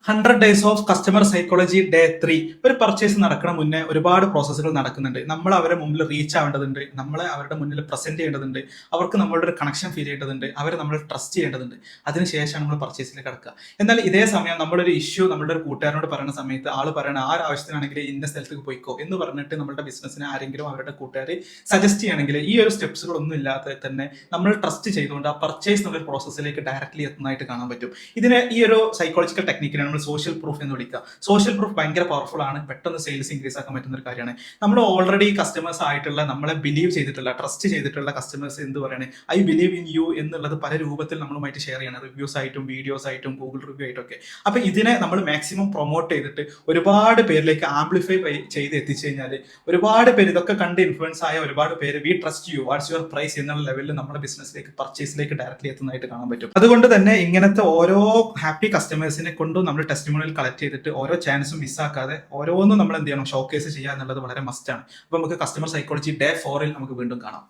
100 days of customer psychology day 3. ഒരു purchase നടക്കണ മുന്നേ ഒരുപാട് പ്രോസസ്സുകൾ നടക്കുന്നുണ്ട്. നമ്മൾ അവരെ മുമ്പിൽ റീച്ച് ആവേണ്ടതുണ്ട്, നമ്മളെ അവരുടെ മുന്നിൽ പ്രസന്റ് ചെയ്യേണ്ടതുണ്ട്, അവർക്ക് നമ്മളുടെ ഒരു കണക്ഷൻ ഫീൽ ചെയ്യേണ്ടതുണ്ട്, അവരെ നമ്മൾ ട്രസ്റ്റ് ചെയ്യേണ്ടതുണ്ട്. അതിനുശേഷമാണ് നമ്മൾ പർച്ചേസിലേക്ക് കടക്കുക. എന്നാൽ ഇതേ സമയം നമ്മളൊരു ഇഷ്യൂ നമ്മളുടെ ഒരു കൂട്ടുകാരനോട് പറയുന്ന സമയത്ത് ആൾ പറയണ ആ ഒരു ആവശ്യത്തിനാണെങ്കിൽ ഇന്ന സ്ഥലത്തേക്ക് പോയിക്കോ എന്ന് പറഞ്ഞിട്ട് നമ്മുടെ ബിസിനസ്സിനെ ആരെങ്കിലും അവരുടെ കൂട്ടുകാർ സജസ്റ്റ് ചെയ്യണമെങ്കിൽ ഈ ഒരു സ്റ്റെപ്സുകളൊന്നും ഇല്ലാതെ തന്നെ നമ്മൾ ട്രസ്റ്റ് ചെയ്തുകൊണ്ട് ആ പർച്ചേസ് എന്നുള്ള പ്രോസസ്സിലേക്ക് ഡയറക്റ്റ്ലി എത്തുന്നതായിട്ട് കാണാൻ പറ്റും. ഇതിന് ഈ ഒരു സൈക്കോളജിക്കൽ ടെക്നിക്കിനാണ് നമ്മൾ സോഷ്യൽ പ്രൂഫ് എന്ന് വിളിക്കുക. സോഷ്യൽ പ്രൂഫ് ഭയങ്കര പവർഫുൾ ആണ്, പെട്ടെന്ന് സെയിൽസ് ഇൻക്രീസ് ആക്കാൻ പറ്റുന്ന ഒരു കാര്യമാണ്. നമ്മൾ ഓൾറെഡി കസ്റ്റമേഴ്സ് ആയിട്ടുള്ള, നമ്മളെ ബിലീവ് ചെയ്തിട്ടുള്ള, ട്രസ്റ്റ് ചെയ്തിട്ടുള്ള കസ്റ്റമേഴ്സ് എന്ത് പറയണേ, ഐ ബിലീവ് ഇൻ യു എന്നുള്ളത് പല രൂപത്തിൽ നമ്മളുമായിട്ട് ഷെയർ ചെയ്യണം, റിവ്യൂസ് ആയിട്ടും വീഡിയോസ് ആയിട്ടും ഗൂഗിൾ റിവ്യൂ ആയിട്ടും ഒക്കെ. അപ്പൊ ഇതിനെ നമ്മൾ മാക്സിമം പ്രൊമോട്ട് ചെയ്തിട്ട് ഒരുപാട് പേരിലേക്ക് ആംപ്ലിഫൈ ചെയ്ത് എത്തിച്ചു കഴിഞ്ഞാൽ ഒരുപാട് പേര് ഇതൊക്കെ കണ്ട് ഇൻഫ്ലുവൻസ് ആയ ഒരുപാട് പേര് we trust you, what's your price എന്നുള്ള ലെവലിൽ നമ്മുടെ ബിസിനസ്സിലേക്ക് പർച്ചേസിലേക്ക് ഡയറക്റ്റ്ലി എത്തുന്നതായിട്ട് കാണാൻ പറ്റും. അതുകൊണ്ട് തന്നെ ഇങ്ങനത്തെ ഓരോ ഹാപ്പി കസ്റ്റമേഴ്സിനെ കൊണ്ടും നമ്മൾ ടെസ്റ്റിമോണിയൽ കളക്ട് ചെയ്തിട്ട് ഓരോ ചാൻസും മിസ്സാക്കാതെ ഓരോന്നും നമ്മൾ എന്ത് ചെയ്യണം, ഷോക്കേസ് ചെയ്യുക എന്നുള്ളത് വളരെ മസ്റ്റ് ആണ്. അപ്പൊ നമുക്ക് കസ്റ്റമർ സൈക്കോളജി ഡേ 4 നമുക്ക് വീണ്ടും കാണാം.